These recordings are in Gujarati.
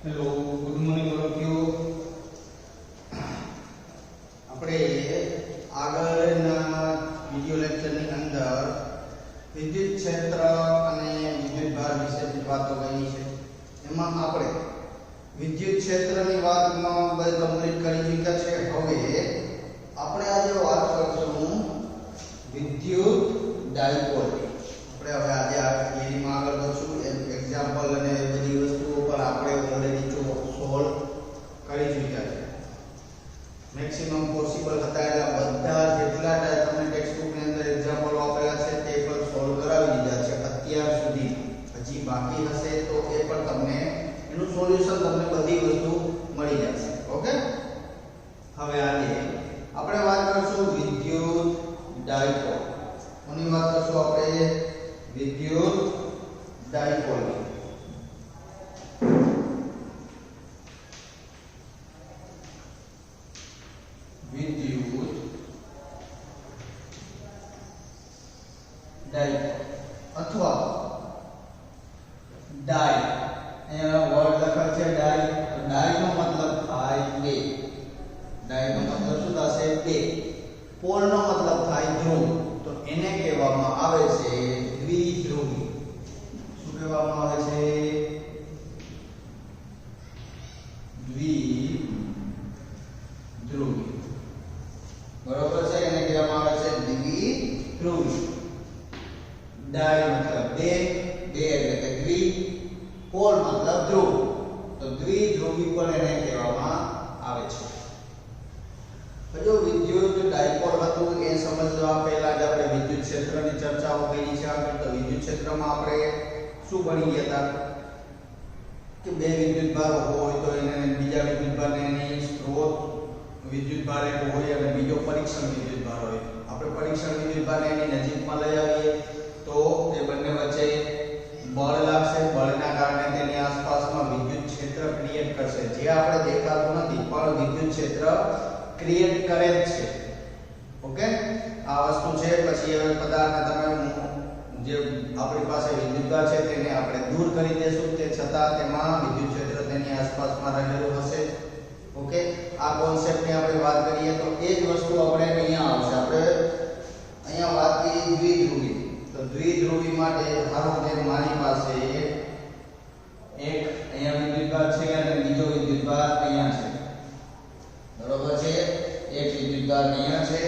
Hello, good morning વલોકીઓ. આપણે આગળના વિડિયો લેક્ચરની અંદર વિદ્યુત ક્ષેત્ર અને વિદ્યુત ભાર વિશે વાતો કરી છે. એમાં આપણે વિદ્યુત ક્ષેત્રની વાતમાં બધી કમ્પ્લીટ કરી ચૂક્યા છે. હવે આપણે આજે વાત કરશું વિદ્યુત ડાયપોલ. આપણે હવે આજે આ થિયરીમાં આગળ વધશું. એક્ઝામ્પલ અને બધી વસ્તુઓ પર આપણે ઓલરેડી સોલ્વ કરી ચૂક્યા છે. મેક્સિમમ પોસિબલ હતા એટલે બધા જેટલા તમને ટેક્સ્ટ બુકની અંદર એક્ઝામ્પલ આપેલા છે તે પણ સોલ્વ કરાવી દીધા છે અત્યાર સુધી. હજી બાકી હશે તો એ પણ તમને એનું સોલ્યુશન તમને બધી વસ્તુ મળી જશે. ઓકે, હવે આજે આપણે વાત કરશું વિદ્યુત ડાયપોલ. કોની વાત કરશું આપણે? વિદ્યુત ડાયપોલ. વિદ્યુત ડાયપોલ અથવા ડાય. અહીંયા વર્ડ લખેલ છે ડાય. તો ડાય નો મતલબ થાય બે. ડાય નો મતલબ શું થશે? બે. પોલ નો મતલબ થાય ધ્રુવ. તો એને કહેવામાં આવે છે દ્વિધ્રુવી. શું કહેવામાં આવે છે? દ્વિધ્રુવી. બરોબર છે? એને કહેવામાં આવે છે દ્વિધ્રુવી. ડાય મતલબ બે, બે એટલે કે દ્વિ, પોલ મતલબ ધ્રુવ. તો દ્વિધ્રુવી પણ એને કહેવામાં આવે છે. જો વિદ્યુત ડાયપોલ હતું એ સમજવા પહેલા જ આપણે વિદ્યુત ક્ષેત્રની ચર્ચાઓ કરી છે. આગળ તો વિદ્યુત ક્ષેત્રમાં આપણે શું ભણી ગયા હતા કે બે વિદ્યુત ભાર હોય તો એને બીજા વિદ્યુત ભારને એની સ્ત્રોત વિદ્યુત ભાર એક હોય અને બીજો પરીક્ષણ વિદ્યુત ભાર હોય. આપણે પરીક્ષણ વિદ્યુત ભારને એની નજીકમાં લઈ આવીએ તો એ બંને વચ્ચે બળ લાગશે. બળના કારણે તેની આસપાસમાં વિદ્યુત ક્ષેત્ર ક્રિએટ કરશે. જે આપણે દેખાતું નથી પણ વિદ્યુત ક્ષેત્ર ક્રિએટ કરે છે. ઓકે, આ વસ્તુ છે. પછી હવે પદાર્થને તમે જે આપણી પાસે વિદ્યુતભાર છે તેને આપણે દૂર કરી દેશું, તે છતાં તેમાં વિદ્યુત ક્ષેત્ર તેની આસપાસમાં રહેલું હશે. ઓકે, આ કોન્સેપ્ટની આપણે વાત કરીએ તો એ જ વસ્તુ આપણે અહીંયા આવશે. આપણે અહીંયા વાત કરીએ દ્વિધ્રુવી. તો દ્વિધ્રુવી માટે ધારો કે મારી પાસે એક અહીંયા વિદ્યુતભાર છે અને બીજો વિદ્યુતભાર અહીંયા છે. બરોબર છે? એક વિદ્યુતભાર અહીંયા છે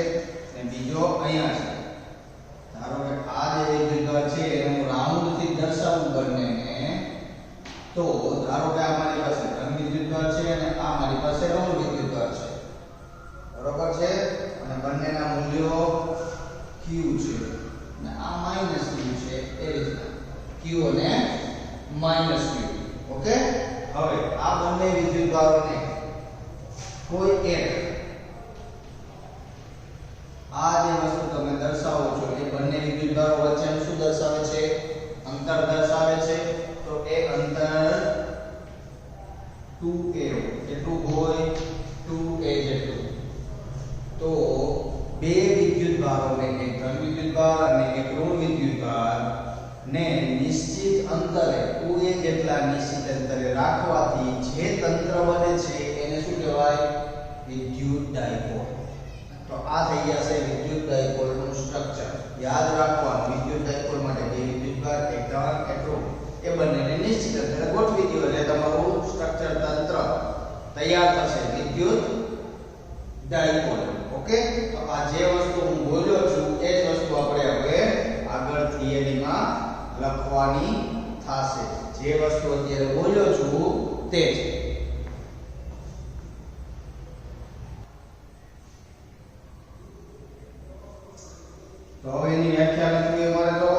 અને બીજો અહીંયા છે. ધારો કે આ જે વિદ્યુતભાર છે એને હું રાઉન્ડ થી દર્શાવું બંનેને, તો ધારો કે આ મારી પાસે ધન વિદ્યુતભાર છે અને આ મારી પાસે ઋણ વિદ્યુતભાર છે. બરોબર છે? અને બંનેના મૂલ્યો q છે અને આ માઈનસ q છે. એ રીતના q અને માઈનસ q. ઓકે, હવે આ બંને વિદ્યુતભારોને કોઈ એક આ જે વસ્તુ તમે દર્શાવો છો એ બંને વિદ્યુતભારો વચ્ચેનું શું દર્શાવે છે? અંતર દર્શાવે છે. તો એ અંતર 2a કેટલું હોય? 2a જેટલું. તો બે વિદ્યુતભારોને, એક ધન વિદ્યુતભાર અને એક ઋણ વિદ્યુતભાર ને નિશ્ચિત અંતરે 2a જેટલા નિશ્ચિત અંતરે રાખવાથી જે તંત્ર બને છે એને શું કહેવાય? વિદ્યુત ડાયપોલ. તો આ થઈ જશે વિદ્યુત ડાયપોલનું સ્ટ્રક્ચર. યાદ રાખવાનું, વિદ્યુત ડાયપોલ માટે બે વિદ્યુતભાર, એક ધન એક ઋણ, એ બંનેને નિશ્ચિત અંતરે ગોઠવી દો એટલે તમારું સ્ટ્રક્ચર તંત્ર તૈયાર થશે, વિદ્યુત ડાયપોલ. ઓકે, તો આ જે વસ્તુ હું બોલ્યો છું એ જ વસ્તુ આપણે હવે આગળ થિયરીમાં લખવાની થશે. જે વસ્તુ અત્યારે બોલ્યો છું તે જ. તો હવે એની વ્યાખ્યા લખવી અમારે તો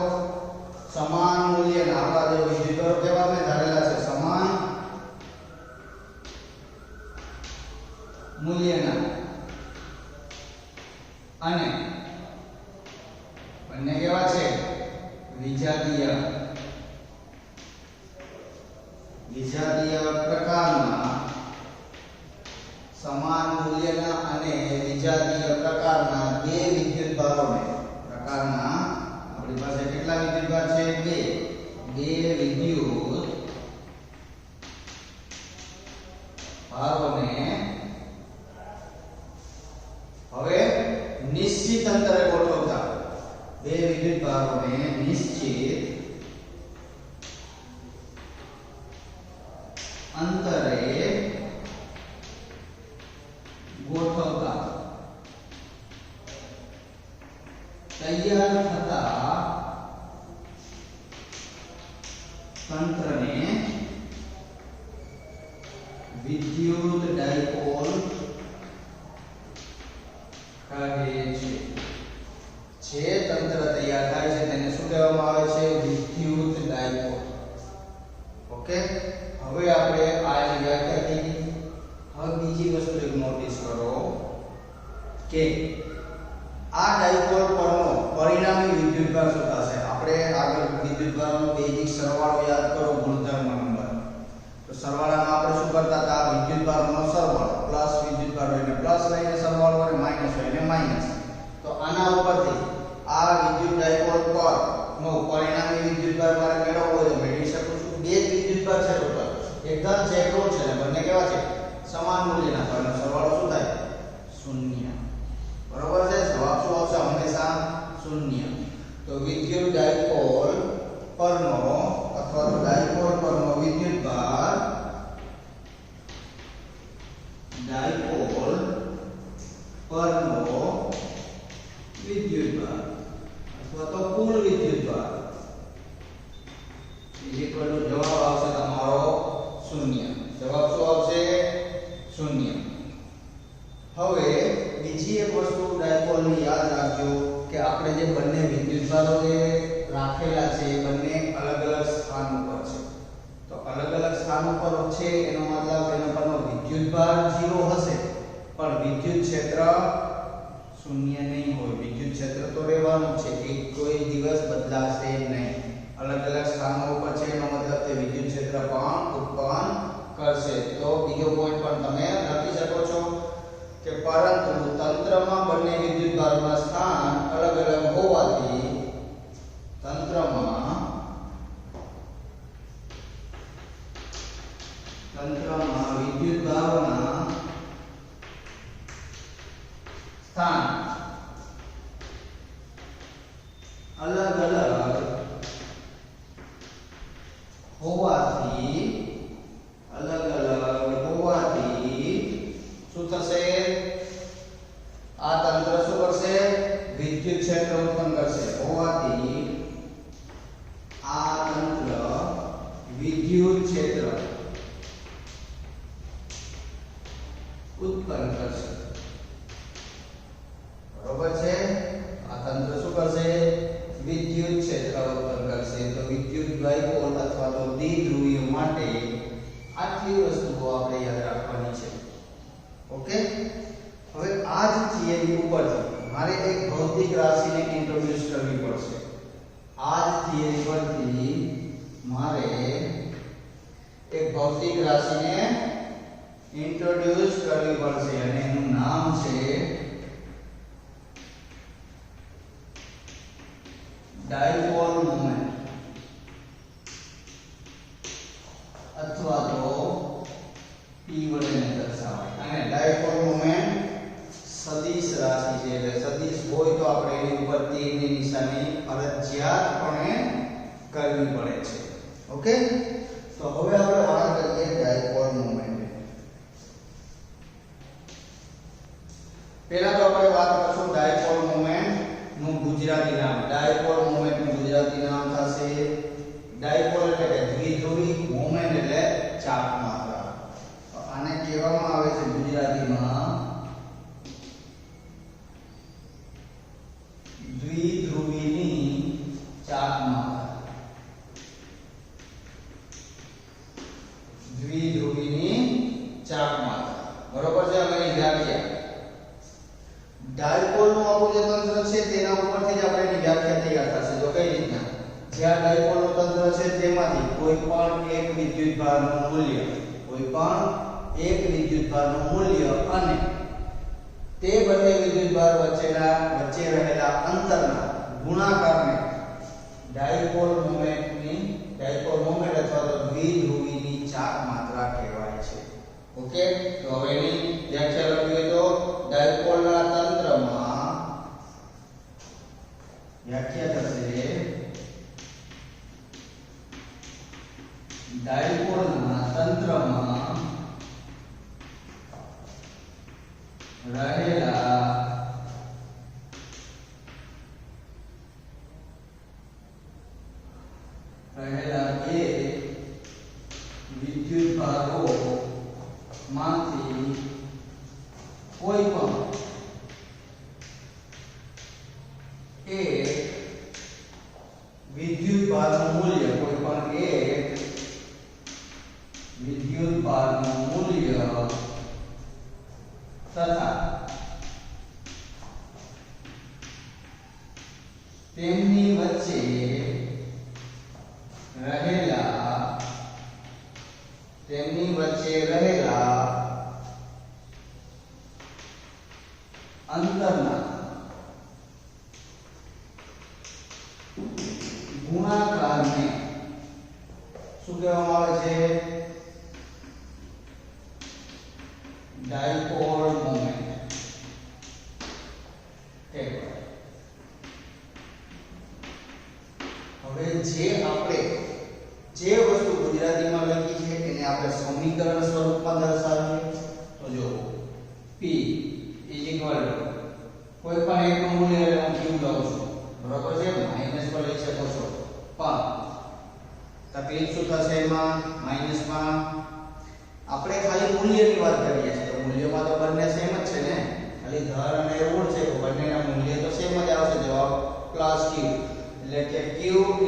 સમાન મૂલ્યના આપણા જે વિદ્યુતભારો કેવા મેં ધારેલા છે? સમાન મૂલ્યના અને બંને કેવા છે? વિજાતીય. વિજાતીય પ્રકારના, સમાન મૂલ્યના અને વિજાતીય પ્રકારના બે વિદ્યુતભારોને, પ્રકારના આપણી પાસે કેટલા વિદ્યુતભાર છે? બે. બે વિદ્યુત તંત્રને વિદ્યુત ડાયપોલ કહે છે. જે તંત્ર તૈયાર થાય છે તેને શું કહેવામાં આવે છે? વિદ્યુત ડાયપોલ. ઓકે, હવે આપણે આ જે વ્યાખ્યા કીધી. હવે બીજી વસ્તુ એક નોટિસ કરો કે આ ડાયપોલ પરનો પરિણામી વિદ્યુતભાર શું થશે? આપણે આગળ વિદ્યુતભારનો બેઝિક સરવાળો યાદ કરો, ગુણધર્મ નંબર. તો સરવાળામાં આપણે શું કરતા હતા? વિદ્યુતભારનો સરવાળો પ્લસ વિદ્યુતભાર હોય એટલે પ્લસ લઈને સરવાળો અને માઈનસ હોય એટલે માઈનસ. તો આના ઉપરથી આ વિદ્યુત ડાયપોલ પર નો પરિણામી વિદ્યુતભાર મારે મેળવવો હોય તો મેળવી શકું છું. બે જ વિદ્યુતભાર છે ટોટલ, એકદમ સેકન્ડ છે અને બંને કેવા છે? સમાન મૂલ્યના. તો એનો સરવાળો શું થાય? શૂન્ય. બરોબર છે? જવાબ શું આવશે? હંમેશા શૂન્ય. તો વિદ્યુત ડાયપોલ પરનો અથવા તો ડાયપોલ પરનો વિદ્યુતભાર, ડાયપોલ પરનો વિદ્યુતભાર અથવા તો કુલ વિદ્યુતભાર જવાબ આવશે તમારો શૂન્ય. જવાબ શું આવશે? શૂન્ય. હવે બીજી એક વસ્તુ ડાયપોલની યાદ રાખજો કે આપણે જે બંને વિદ્યુતભારો જે રાખેલા છે એ બંને અલગ અલગ સ્થાન ઉપર છે. તો અલગ અલગ સ્થાન ઉપર છે એનો મતલબ એનો પરનો વિદ્યુતભાર 0 હશે પણ વિદ્યુત ક્ષેત્ર શૂન્ય નહીં હોય. વિદ્યુત ક્ષેત્ર તો રહેવાનું છે, એક કોઈ દિવસ બદલાશે નહીં. અલગ અલગ સ્થાનો ઉપર છે એનો મતલબ તે વિદ્યુત ક્ષેત્ર પણ ઉત્પન્ન કરશે. તો બીજો પોઈન્ટ પણ તમે લખી શકો છો કે પરંતુ તંત્રમાં બંને વિદ્યુતભારોના સ્થાન અલગ અલગ હોવાથી તંત્રમાં વિદ્યુતભારોના સ્થાન અલગ અલગ હોવાથી શું થશે? આ તંત્ર શું કરશે? વિદ્યુત ક્ષેત્ર ઉત્પન્ન કરશે. હોવાથી આ તંત્ર વિદ્યુત ક્ષેત્ર ઉત્પન્ન કરશે. બરોબર છે? આ તંત્ર શું કરશે? વિદ્યુત ક્ષેત્ર ઉત્પન્ન કરશે. તો વિદ્યુત ડાયપોલ અથવા તો દ્વિધ્રુવીય માટે આટલી વસ્તુઓ આપણે યાદ રાખવાની છે. ઓકે, હવે આ જ થિયરી ઉપરથી મારે એક ભૌતિક રાશિને ઇન્ટ્રોડ્યુસ કરવી પડશે. આ જ થિયરી પરથી મારે એક ભૌતિક રાશિને ઇન્ટ્રોડ્યુસ કરવી પડશે અને એનું નામ છે ડાયપોલ મોમેન્ટ અથવા તો P વડે દર્શાવાય. અને ડાયપોલ મોમેન્ટ સદિશ રાશિ છે એટલે સદિશ હોય તો આપણે એની ઉપર તીરની નિશાની ફરજિયાતપણે કરવી પડે છે. ઓકે, તો હવે આપણે વાત કરીએ ડાયપોલ મોમેન્ટ. પહેલા તો આપણે વાત કરશું ડાયપોલ મોમેન્ટ નું ગુજરાતી નામ. ડાયપોલ મોમેન્ટ નું ગુજરાતી નામ થશે ડાયપોલ એટલે કે દ્વિધ્રુવી, મોમેન્ટ એટલે ચાપ માત્રા. તો આને કહેવામાં આવે છે ગુજરાતીમાં દ્વિધ્રુવીની ચાપ માત્રા. દ્વિધ્રુવીની ચાપ માત્રા. બરોબર છે? હવે એની વ્યાખ્યા ડાયપોલ નું આખું જે તંત્ર છે તેના ઉપરથી જ આપણે એની વ્યાખ્યા તૈયાર થશે. તો કઈ રીતના? જ્યાં ડાયપોલ નું તંત્ર છે તેમાંથી કોઈ પણ એક વિદ્યુતભારનું મૂલ્ય અને તે બંને વિદ્યુતભાર વચ્ચે રહેલા અંતરના ગુણાકારને ડાયપોલ મોમેન્ટ અથવા તો દ્વિધ્રુવીની ચાપ માત્રા કહેવાય છે. ઓકે, તો હવે એની વ્યાખ્યા લખીએ તો ડાયપોલના તંત્રમાં વ્યાખ્યા થશે ડાયપોલના તંત્રમાં રહેલા એ વિદ્યુત ભારો માંથી કોઈ પણ એક વિદ્યુત ભારનું મૂલ્ય, કોઈ પણ એક વિદ્યુત ભારનું મૂલ્ય તથા તેમની વચ્ચે રહેલા અંતરના ગુણાકારને શું કહેવામાં આવે છે? ડાયપોલ મોમેન્ટ કહેવાય. હવે જે વસ્તુ ગુજરાતીમાં લખી છે એને આપણે સમીકરણ સ્વરૂપમાં દર્શાવીએ તો જો P કોઈ પણ એકનું મૂલ્ય એટલે હું Q લઉં છું, બરાબર છે? માઈનસ પર લઈ શકો છો, પણ તકલીફ શું થશે એમાં? માઈનસમાં આપણે ખાલી મૂલ્યની વાત કરીએ છીએ, તો મૂલ્યમાં તો બંને સેમ જ છે ને, ખાલી ધર અને ઋણ છે તો બંનેના મૂલ્ય તો સેમ જ આવશે. જવાબ પ્લસ Q, એટલે કે Q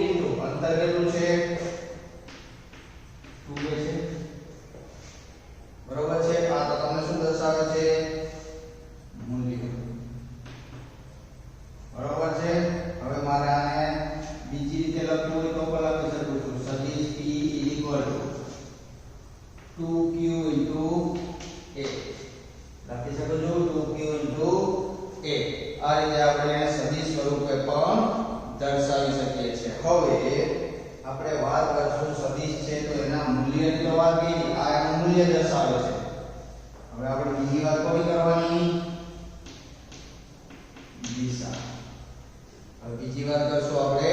ઇન્ટુ અંતર કેટલું છે? 2 છે, બરોબર છે? આ તો તમને શું દર્શાવે છે? મૂલ્ય, બરોબર છે? હવે મારે આને બીજી રીતે લખવું હોય તો પણ લખી શકું છું. સદિશ P = 2Q into A લખી શકો છો. 2Q into A આ રીતે આપણે સદિશ સ્વરૂપે પણ દર્શાવી શકીએ છીએ. હવે આપણે વાત કરશું સદિશ છે તો એના મૂલ્યની તો વાત કરી, આ એનું મૂલ્ય દર્શાવે છે. હવે આપણે બીજી વાત કોની કરવાની? દિશા. હવે બીજી વાત કરશું આપણે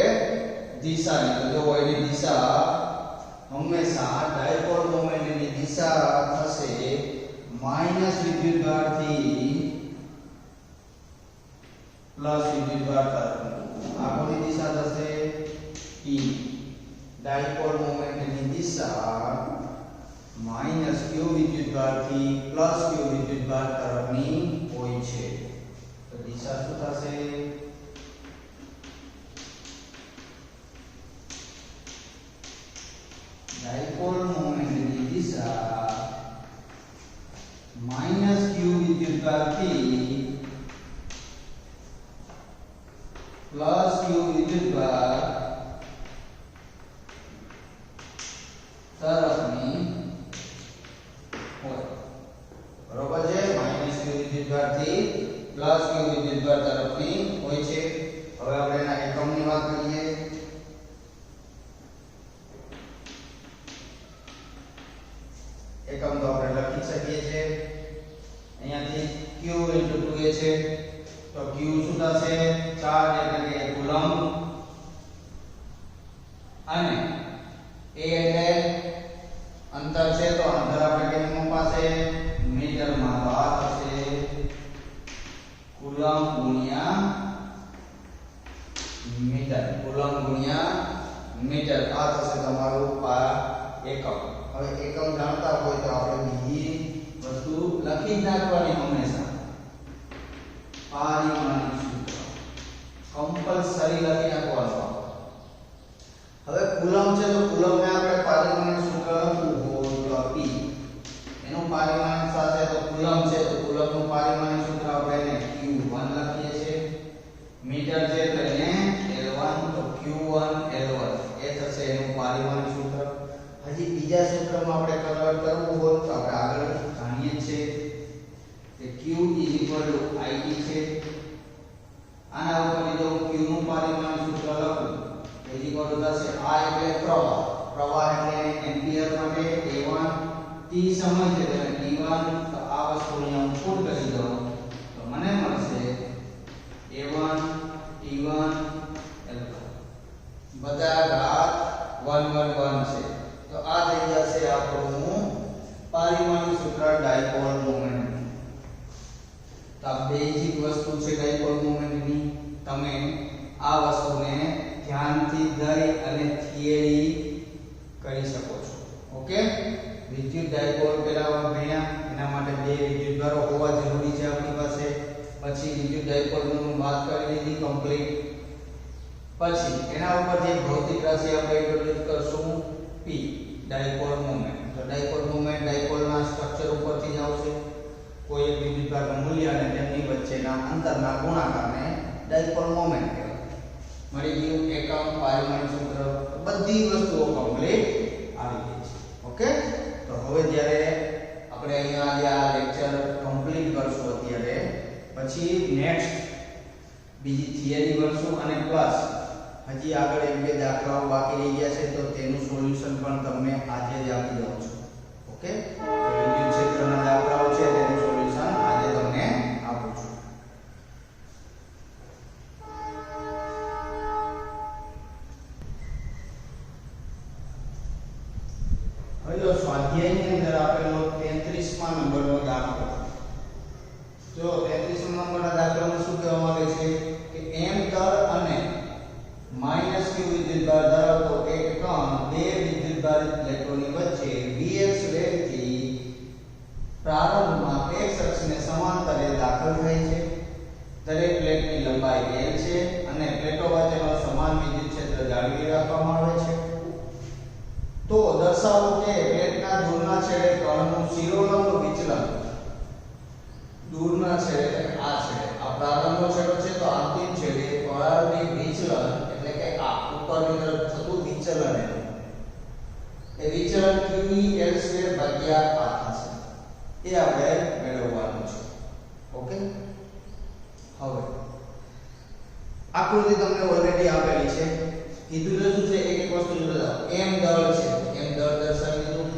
દિશાની. તો જો એની દિશા હંમેશા ડાયપોલ મોમેન્ટની દિશા થશે માઈનસ વિદ્યુતભાર થી પ્લસ વિદ્યુતભાર તરફ. આ કોની દિશા થશે? P. ડાયપોલ મોમેન્ટની દિશા માઈનસ q વિદ્યુતભાર થી પ્લસ q વિદ્યુતભાર તરફની હોય છે. તો દિશા શું થશે? ડાયપોલ મોમેન્ટની દિશા માઈનસ q વિદ્યુતભાર થી પ્લસ q વિદ્યુતભાર તરફની હોય, બરોબર છે? માઈનસ q વિદ્યુતભાર થી પ્લસ q વિદ્યુતભાર તરફની હોય છે. હવે આપણે એના એકમની વાત કરીએ. એકમ તો આપણે લખી શકીએ છીએ અહીંયાથી q * 2a છે તો q શું થશે? ચાર્જ એટલે કે કુલમ્બ, અને a એટલે અંતર છે તો અંતર આપણે કેમ પાસે મીટરમાં તો આ થશે કુલમ્બ ગુણ્યા મીટર. કુલમ્બ ગુણ્યા મીટર આ થશે તમારું એકમ. હવે એકમ જાણતા હોય તો આપણે બીજી વસ્તુ લખી જ નાખવાની હંમેશા. પારિમાણિક સૂત્ર કમ્પલસરી લખી નાખવાનું. હવે કુલમ્બ છે તો કુલમ્બને આપણે પારિમાણિક સૂત્ર લખવું હોય તો P એનું પારિમાણિક સાથે તો કુલમ્બ છે તો કુલમ્બનું પારિમાણિક સૂત્ર આપણે એને Q1 લખીએ છીએ. મીટર છે તો એને L1 તો Q1 L1 એ થશે એનું પારિમાણિક સૂત્ર. હજી બીજા સૂત્રમાં આપણે કન્વર્ટ કરવું હોય તો આપણે આગળ જાણીએ છીએ કે Q = IT છે. આના ઉપર જો Q નું પારિમાણિક સૂત્ર લખું તો થશે I એટલે પ્રવાહ એટલે એમ્પિયર માટે A1 t સમય છે તો t1 તો આ વસ્તુને હું પુટ કરી દઉં તો મને મળશે A1 t1 L1 બધા ઘાત 1 1 1 છે. તો આ થઈ જશે આપણું પારિમાણિક સૂત્ર ડાયપોલ મોમેન્ટ. તો આ બેઝિક વસ્તુ છે ડાયપોલ મોમેન્ટની. તમે આ વસ્તુને ધ્યાનથી દઈ અને થિયરી કરી શકો છો. ઓકે, વિદ્યુત ડાયપોલ પેલા ભણ્યા, એના માટે બે વિદ્યુતભારો હોવા જરૂરી છે આપણી પાસે. પછી વિદ્યુત ડાયપોલનું વાત કરી લીધી કમ્પ્લીટ. પછી એના ઉપર જે ભૌતિક રાશિ આપણે ઇન્ટ્રોડ્યુસ કરશું P, ડાયપોલ મોમેન્ટ. તો ડાયપોલ મોમેન્ટ ડાયપોલના સ્ટ્રક્ચર ઉપરથી જ આવશે. કોઈ એક વિદ્યુતભારના મૂલ્ય અને તેમની વચ્ચેના અંતરના ગુણાકારને ડાયપોલ મોમેન્ટ કહેવાય. મળી ગયું એકમ, પારિમાણિક સૂત્ર, બધી વસ્તુઓ કમ્પ્લીટ આવી ગઈ છે. ઓકે, તો હવે જ્યારે આપણે અહીંયા આજે આ લેક્ચર કમ્પ્લીટ કરશું અત્યારે, પછી નેક્સ્ટ બીજી થિયરી ભણશું અને પ્લસ હજી આગળ એક બે દાખલાઓ બાકી રહી ગયા છે, તો તેનું સોલ્યુશન પણ તમને આજે જ આપી દઉં છું. ઓકે, તો વિદ્યુત ક્ષેત્રના દાખલાઓ છે તેનું સોલ્યુશન આજે તમને આપું છું. હવે સ્વાધ્યાયની અંદર આપેલો 33મા નંબરનો દાખલો. જો 33મા નંબરના દાખલામાં શું કહેવામાં આવે છે કે m તલ અને -q વિદ્યુતભાર ધરાવતો એક કણ બે વિદ્યુતભારિત પ્લેટોની વચ્ચે vx વેગથી પ્રારંભમાં x અક્ષને સમાંતરે દાખલ થાય છે. દરેક પ્લેટની લંબાઈ l છે અને પ્લેટો વચ્ચેનો સમાન વિદ્યુત ક્ષેત્ર જાળવી રાખવામાં આવે છે. તો દર્શાવો કે પ્લેટના દૂરના છેડે કણનું શિરોલંબ વિચલન, દૂરના છેડે આ છેડે આ પ્રારંભનો છેડો છે, તો અંતિમ છેડે પરાવર્તિત વિચલન એટલે કે આ ઉપરની તરફ થતું વિચલન એ વિચલન qel² ભાગ્યા આ થશે. એ આપણે મેળવવાનું છે. ઓકે, હવે આકૃતિ તમને ઓલરેડી આપેલી છે. કીધું તો શું છે, એક એક વસ્તુ જોતા m દળ છે, m દળ દર્શાવી દીધું. -q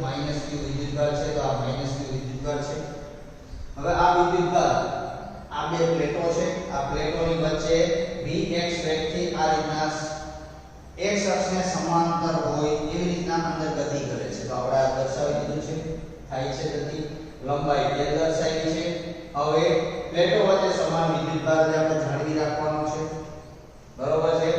વિદ્યુતભાર છે, તો આ -q વિદ્યુતભાર છે. હવે આ વિદ્યુતભાર આ બે પ્લેટો છે, આ પ્લેટોની વચ્ચે vx વેગથી આ રીતના x અક્ષને સમાંતર હોય એવી રીતના અંદર ગતિ કરે છે. તો આપણે આ દર્શાવી દીધું છે, થાય છે ગતિ. લંબાઈ l દર્શાવી છે. હવે પ્લેટો વચ્ચે સમાન વિદ્યુતભાર આપણે જાળવી રાખવાનો છે. બરોબર છે.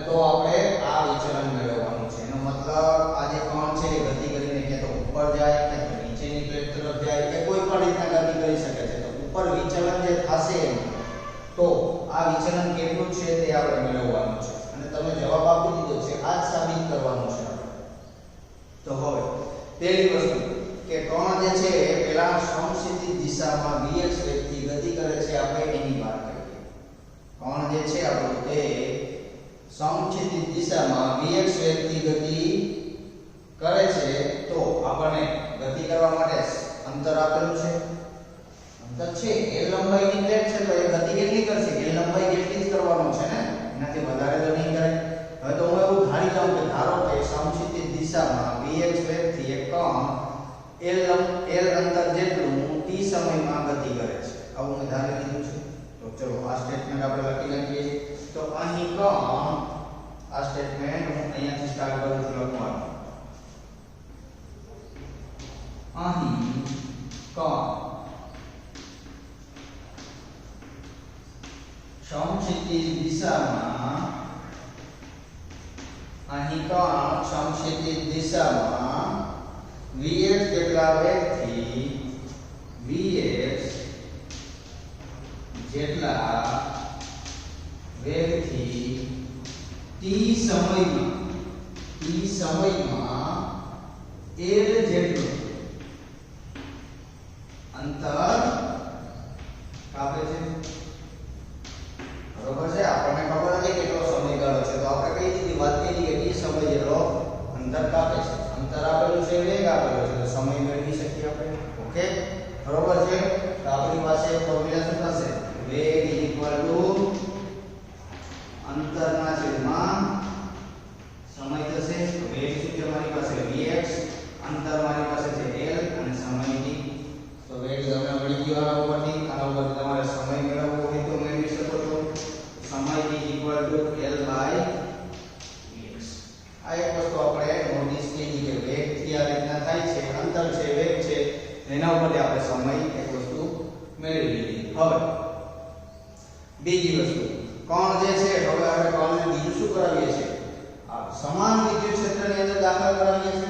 તો આપણે આ વિચલન મેળવવાનું છે. એનો મતલબ આ જે કણ છે એ ગતિ કરીને કે તો ઉપર જાય કે તો નીચેની પ્લેટ તરફ જાય કે કોઈ પણ રીતના ગતિ કરી શકે છે. તો ઉપર વિચલન જે થશે તો આ વિચલન કેટલું છે તે આપણે મેળવવાનું છે. અને તમે જવાબ આપી દીધો છે, આ જ સાબિત કરવાનું છે આપણે. તો હવે પહેલી વસ્તુ કે કણ જે છે એ પેલા સમક્ષિતિજ દિશામાં vx વેગથી ગતિ કરે છે, આપણે એની વાત કરીએ. કણ જે છે આપણું તે સમક્ષિતિજ દિશામાં vx વેગથી ગતિ કરે છે, તો આપણને ગતિ કરવા માટે અંતર આપેલું છે. અંતર છે l લંબાઈની પ્લેટ છે, તો એ ગતિ કેટલી કરશે? l લંબાઈ કેટલી જ કરવાનો છે ને, એનાથી વધારે તો નહીં કરે. હવે તો હું એવું ધારી લઉં કે ધારો કે સમક્ષિતિજ દિશામાં vx વેગથી એક કણ l અંતર જેટલું t સમયમાં ગતિ કરે છે. આવું મેં ધારી લીધું છે. તો ચલો આ સ્ટેટમેન્ટ આપણે લખી નાખીએ. તો અહીં કણ, આ સ્ટેટમેન્ટ હું અહીંયાથી સ્ટાર્ટ કરું છું લખવાનું. અહીં કણ સમક્ષિતિજ દિશામાં, અહીં કણ સમક્ષિતિજ દિશામાં vx જેટલા વેગથી t સમયમાં l જેટલું અંતર કાપે છે. બરોબર છે. આપણને ખબર નથી કેટલો સમયગાળો છે, તો આપણે કઈ દીધી વાત કરી કે t સમય જેટલો અંતર કાપે છે. અંતર આપેલું છે, વેગ આપેલો છે, તો સમય મેળવી શકીએ આપણે. ઓકે, બરોબર છે. તો આપણી પાસે ફોર્મ્યુલા શું થશે? વેગ અંતરના છેદમાં સમય થશે. તો વેગ શું છે મારી પાસે? vx, અંતર મારી પાસે છે l અને સમય t. તો વેગ તમને મળી ગયો આના ઉપરથી. આના ઉપરથી તમારે સમય મેળવવો હોય તો મેળવી શકો છો. સમય t l/vx. આ એક વસ્તુ આપણે નોટિસ કરી કે વેગ થી આ રીતના થાય છે, અંતર છે, વેગ છે, એના ઉપરથી આપણે સમય એક વસ્તુ મેળવી લીધી. હવે બીજી વસ્તુ, કણ જે છે, હવે આપણે કણને બીજું શું કરાવીએ છીએ? આ સમાન વિદ્યુત ક્ષેત્રની અંદર દાખલ કરાવીએ છીએ.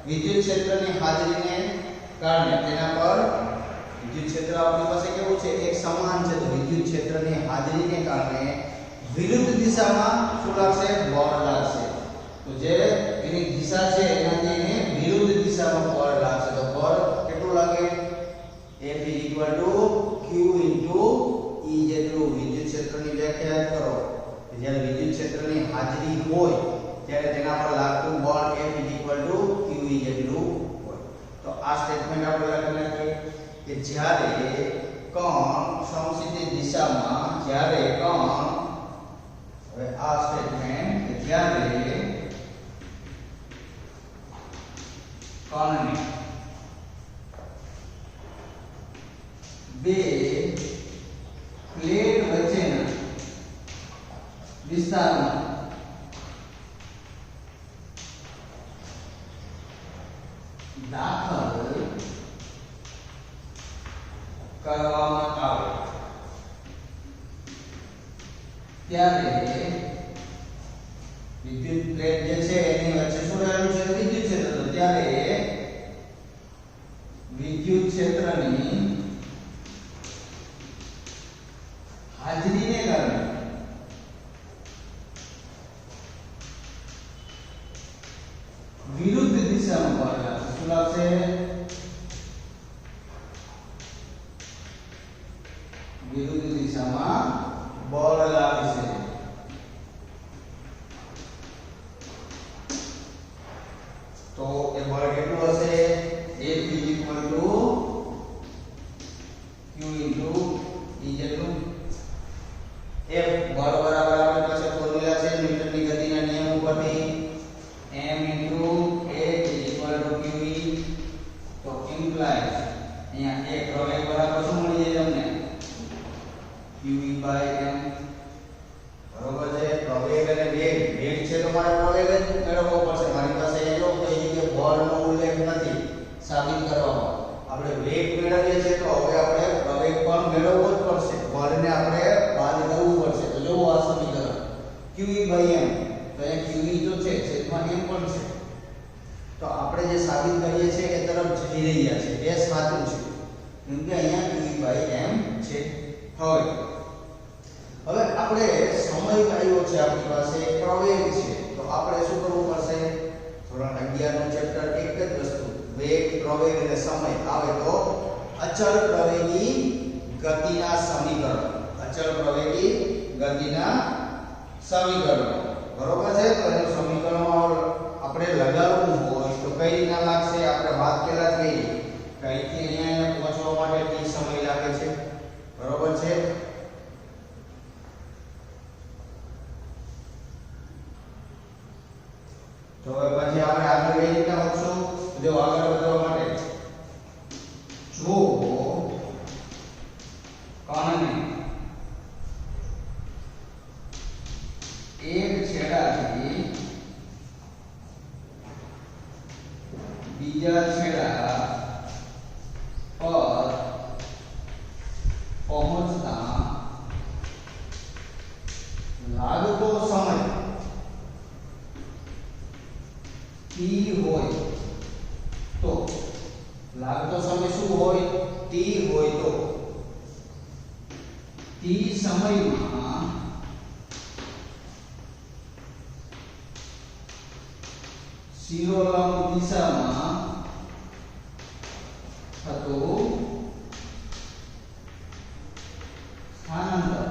વિદ્યુત ક્ષેત્રની હાજરીને કારણે તેના પર વિદ્યુત ક્ષેત્ર આપણી પાસે કેવું છે એક સમાન છે તો વિદ્યુત ક્ષેત્રની હાજરીને કારણે વિરુદ્ધ દિશામાં શું લાગશે બળ લાગશે તો જે એની દિશા છે એનાથી એને વિરુદ્ધ દિશામાં બળ લાગશે તો બળ કેટલું લાગે F q E જેટલું વિદ્યુત ક્ષેત્રની વ્યાખ્યા કરો જ્યારે વિદ્યુત ક્ષેત્રની હાજરી હોય ત્યારે તેના પર લાગતું બળ F q E જેટલું હોય તો આ સ્ટેટમેન્ટ આપણે લખી નાખીએ કે જ્યારે કણ સમક્ષિતિજ દિશામાં જ્યારે કણ હવે આ સ્ટેટમેન્ટ કે જ્યારે કણને બે પ્લેટ વચ્ચેના વિસ્તારમાં દાખલ કરવામાં આવે ત્યારે વિદ્યુત પ્લેટ જે છે એની વચ્ચે શું રહેલું છે વિદ્યુત ક્ષેત્ર તો ત્યારે વિદ્યુત ક્ષેત્રની હાજરીને કારણે વિરુદ્ધ દિશામાં બળ લાગશે શું લાગશે વિરુદ્ધ દિશામાં બળ લાગશે તો એ બળ કેટલું હશે F q E જેટલું F બળ બરાબર આપણી પાસે ફોર્મ્યુલા છે ન્યૂટનની ગતિના નિયમ ઉપરથી m * a = qe તો ઇમ્પ્લાઇઝ અહીંયા એક પ્રવેગ બરાબર શું મળી જાય તમને qe/m બરોબર છે પ્રવેગ અને વેગ છે તો મારે પ્રવેગ જ મેળવવો પડશે મારી પાસે એનો કોઈ જગ્યાએ બળનો ઉલ્લેખ નથી સાબિત કરવામાં આપણે વેગ મેળવીએ છીએ તો હવે આપણે પ્રવેગ પણ મેળવવો જ પડશે બળને આપણે બાદ કરવું પડશે તો જો આ સમીકરણ qe/m તો એ qe તો છે છેદમાં m પણ છે તો આપણે જે સાબિત કરીએ છીએ એ તરફ જઈ રહ્યા છે એ સાચું છે કેમ કે અહીંયા qe/m છે હવે આપણે સમય આવ્યો છે આપણી પાસે પ્રવેગ છે તો આપણે શું કરવું પડશે ધોરણ 11 નું ચેપ્ટર એક જ વસ્તુ વેગ પ્રવેગ અને સમય આવે તો અચળ પ્રવેગી ગતિના સમીકરણ અચળ પ્રવેગી ગતિના સમીકરણ બરોબર છે તો એનું સમીકરણમાં આપણે લગાવવું હોય તો કઈ રીતના લાગશે આપણે વાત પહેલા જ કરી કઈથી અહીંયા પહોંચવા માટે કેટલી સમય લાગે છે બરોબર છે તો હવે પછી આપણે આગળ કઈ રીતના વધશું જો આગળ વધવા માટે જો કણને એક છેડાથી બીજા છેડા પર પહોંચતા લાગતો સમય t હોય તો લાગતો સમય શું હોય t હોય તો t સમયમાં શિરોલંબ દિશામાં થતું સ્થાનાંતર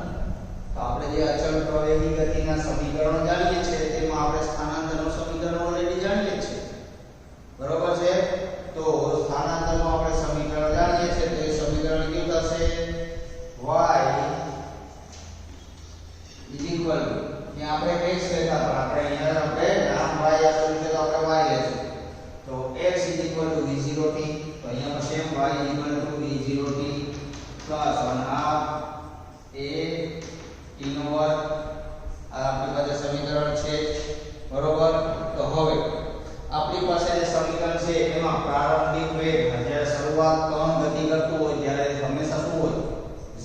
તો આપણે જે અચળ પ્રવેગી ગતિના સમીકરણો જાણીએ છીએ તેમાં આપણે સ્થાનાંતરનું સમીકરણ ઓલરેડી જાણીએ છીએ બરોબર છે તો સ્થાનાંતરનું આપણે સમીકરણ જાણીએ છીએ તો એ સમીકરણ કેવું થશે y ત્યાં આપણે x લેતા પણ આપણે અહીંયા આપણે નામ y આપેલું છે તો આપણે y લેશું તો x v0t તો અહીંયા same y v0t plus 1/2 a t2 આ આપણી પાસે સમીકરણ છે બરોબર તો હવે આપણી પાસે જે સમીકરણ છે એમાં પ્રારંભિક વેગ જ્યારે શરૂઆત કણ ગતિ કરતું હોય ત્યારે હંમેશા શું હોય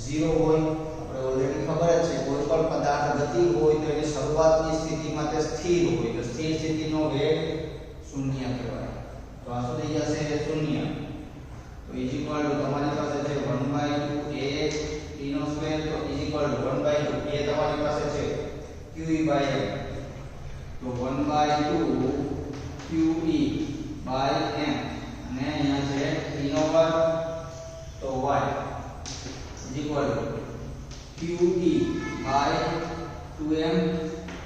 0 હોય આપણે ઓલરેડી ખબર જ છે કોઈ પણ પદાર્થ ગતિ હોય તો એની શરૂઆતની સ્થિતિમાં તે સ્થિર હોય તો સ્થિર સ્થિતિનો વેગ શૂન્ય કહેવાય તો આ શું થઈ જશે 0 તો ઇઝ ઇક્વલ ટુ તમારી પાસે છે 1/2 a t નો સ્ક્વેર તો ઇઝ ઇક્વલ ટુ 1/2 a તમારી પાસે છે qe/m તો 1/2 qe/m અને અહીંયા છે t નો વર્ગ તો y is equal to qe/2m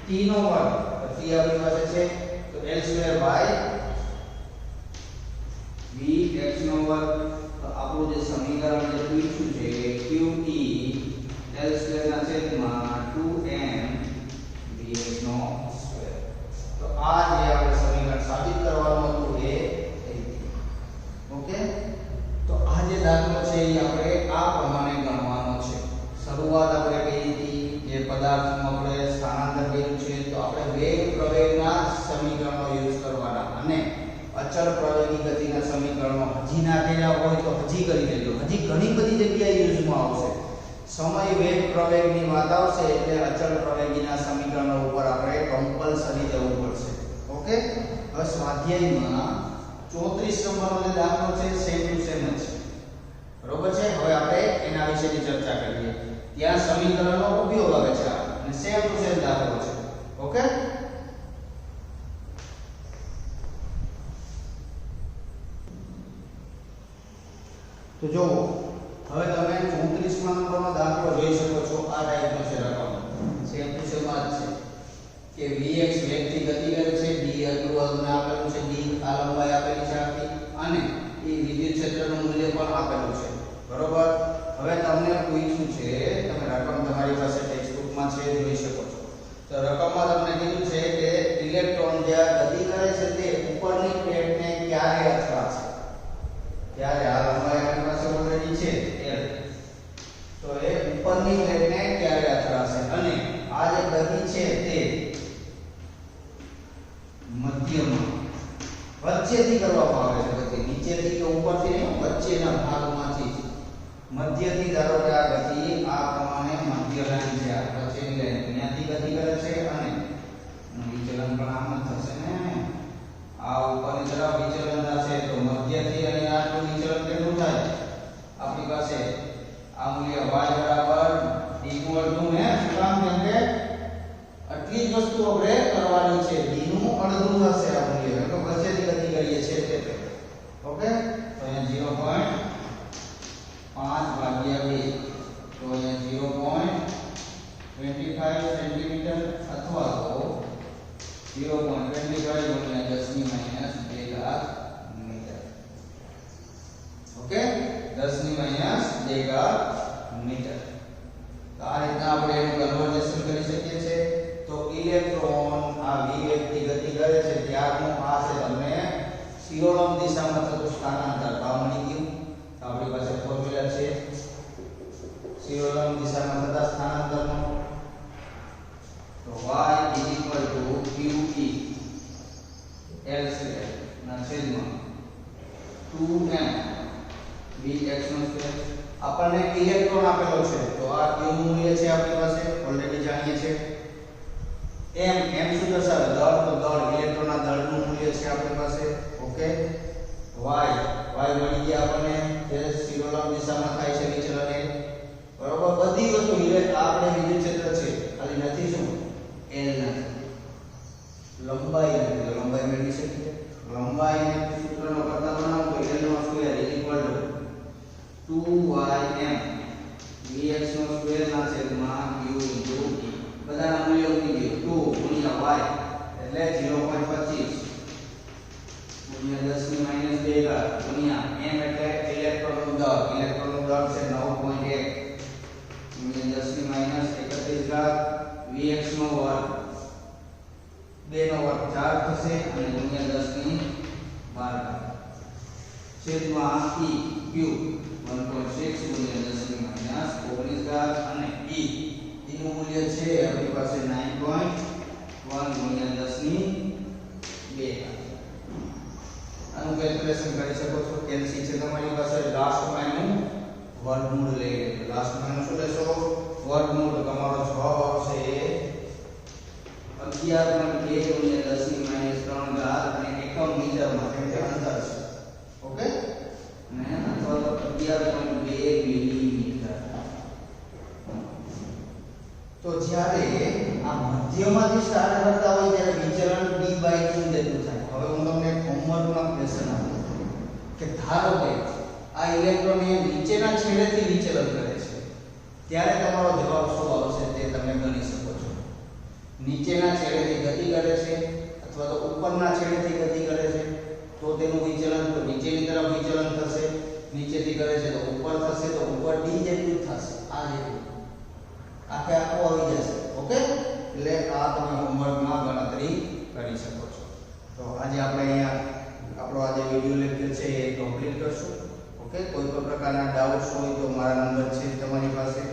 t નો વર્ગ તો t આપણી પાસે છે તો l²/vx નો વર્ગ તો આપણું જે સમીકરણ જે પૂછ્યું છે qe l² ના છેદમાં 2m vx નો સ્ક્વેર તો આ જે આપણે સમીકરણ સાબિત કરવાનું હતું એ થઈ ગયું ઓકે તો આ જે દાખલો છે એ આપણે આ પ્રમાણે ગણવાનો છે શરૂઆત આપણે કરી હતી જે પદાર્થનું આપણે સ્થાનાંતર કર્યું છે તો આપણે વેગ પ્રવેગના સમીકરણો યુઝ કરવાના અને અચળ પ્રવેગી ગતિના સમીકરણો હજી ના કર્યા હોય તો હજી કરી લેજો હજી ઘણી બધી જગ્યાએ યુઝમાં આવશે સમય વેગ પ્રવેગની વાત આવશે એટલે અચળ પ્રવેગીના સમીકરણો ઉપર આપણે કમ્પલસરી જવું પડશે ઓકે હવે સ્વાધ્યાયમાં 34 નંબરનો જે દાખલો છે સેમ ટુ સેમ જ છે બરોબર છે હવે આપણે એના વિશેની ચર્ચા કરીએ ત્યાં સમીકરણનો ઉપયોગ આવે છે અને સેમ ટુ સેમ દાખલો છે ઓકે તો જો હવે તમે 34 નંબરનો દાખલો જોઈ શકો છો આ ટાઈપનો છે રકમ સેમ ટુ સેમ જ છે કે vx વેગથી ગતિ કરે છે d અનુવાદને આપેલું છે d આ લંબાઈ આપેલી છે આખી અને એ વિદ્યુત ક્ષેત્રનું મૂલ્ય પણ આપેલું છે બરોબર હવે તમને પૂછ્યું છે તમે રકમ તમારી પાસે ટેક્સ્ટ બુકમાં છે જોઈ શકો છો તો રકમમાં તમને કીધું છે કે ઇલેક્ટ્રોન જે ગતિ કરે છે તે ઉપરની પ્લેટને ક્યારે અથડાશે ત્યારે આ લંબાઈ આપણી પાસે ઓલરેડી છે l તો એ ઉપરની પ્લેટને ક્યારે અથડાશે અને આ જે ગતિ છે તે મધ્યમાં વચ્ચેથી કરવામાં આવે છે ગતિ નીચેથી કે ઉપરથી નહીં વચ્ચેના ભાગમાંથી મધ્યથી ધારો કે આ ગતિ આ પ્રમાણે મધ્ય લાઈન છે આ વચ્ચેની લાઈન ત્યાંથી ગતિ કરે છે અને વિચલન પણ આમ જ થશે ને આ ઉપરની તરફ વિચલન થશે તો મધ્યથી અને આટલું વિચલન કેટલું થાય આપણી પાસે આ મૂલ્ય y બરાબર ઇક્વલ ટુ ને શું કામ કેમ કે આટલી જ વસ્તુ આપણે કરવાની છે d નું અડધું થશે આ મૂલ્ય એટલે વચ્ચેથી ગતિ કરીએ છીએ એટલે ઓકે તો અહીંયા 0.5/2 તો અહીંયા 0.25 સેન્ટીમીટર અથવા તો 0.25 ગુણ્યા 10 ની માઈનસ 2 ઘાત મીટર ઓકે 10 ની માઈનસ 2 ઘાત મીટર તો આ રીતના આપણે એનું કન્વર્ઝેશન કરી શકીએ છીએ તો ઇલેક્ટ્રોન આ v વેગથી ગતિ કરે છે ત્યારનું આ છે તમને શિરોલંબ દિશામાં થતું સ્થાનાંતર આ મળી ગયું તો આપણી પાસે ફોર્મ્યુલા છે શિરોલંબ દિશામાં થતા સ્થાનાંતરનો તો y qe l² ના છેદમાં 2m vx નો સ્ક્વેર આપણને ઇલેક્ટ્રોન આપેલો છે તો આ q નું મૂલ્ય છે આપણી પાસે ઓલરેડી જાણીએ છીએ m શું દર્શાવે દળ તો દળ ઇલેક્ટ્રોનના દળનું મૂલ્ય છે આપણી પાસે ઓકે y મળી ગયા આપણને જે શિરોલંબ દિશામાં થાય છે વિચલન એ બરોબર બધી વસ્તુ આપણે વિદ્યુત ક્ષેત્ર છે ખાલી નથી શું l નથી લંબાઈ નથી તો લંબાઈ મેળવી શકીએ લંબાઈને સૂત્રનો કરતા બનાવો તો l નો square equal to 2ym vx નો સ્ક્વેર ના છેદમાં q * e બધાના મૂલ્યો મૂકી દો 2 ગુણ્યા y એટલે 0.25 ગુણ્યા 10 ની માઈનસ 2 ઘાત ગુણ્યા m એટલે ઇલેક્ટ્રોનનું દળ છે 9.1 ગુણ્યા 10 ની માઈનસ 31 ઘાત vx નો વર્ગ 2 નો વર્ગ 4 થશે અને ગુણ્યા 10 ની 12 ઘાત છેદમાં e q 1.6 ગુણ્યા 10 ની માઈનસ 19 ઘાત અને e નું મૂલ્ય છે આપણી પાસે 9.1 ગુણ્યા 10 ની 2 આનું કેલ્ક્યુલેશન કરી શકો છો કેલ્સી છે તમારી પાસે લાસ્ટમાં એનું વર્ગમૂળ લઈ લેજો લાસ્ટમાં એનું શું લેશો વર્ગમૂળ તમારો જવાબ આવશે 11.2 ગુણ્યા 10 ની માઈનસ 3 ઘાત અને એકમ મીટરમાં કેમ કે અંતર છે ઓકે, અને અથવા તો 11.2 મિલીમીટર. તો જ્યારે આ મધ્યમાંથી સ્ટાર્ટ કરતા હોય ત્યારે વિચલન d/2 જેટલું થાય. હવે હું તમને હોમવર્કમાં ક્વેશ્ચન આપું કે ધારો કે આ ઇલેક્ટ્રોન એ નીચેના છેડેથી વિચલન કરે છે, ત્યારે તમારો જવાબ શું આવશે તે તમે ગણી શકો છો. નીચેના છેડેથી ગતિ કરે છે અથવા તો ઉપરના છેડેથી ગતિ કરે છે તો તેનું વિચલન તો નીચેની તરફ વિચલન થશે, નીચેથી કરે છે તો ઉપર થશે, તો ઉપર d જેટલું થશે, આ જેટલું આખે આખું આવી જશે. ઓકે, એટલે આ તમે હોમવર્કમાં ગણતરી કરી શકો છો. તો આજે આપણે અહીંયા આપણો આજે વિડિયો લેક્ચર છે એ કમ્પ્લીટ કરશું. ઓકે, કોઈ પણ પ્રકારના ડાઉટ્સ હોય તો મારા નંબર છે તમારી પાસે.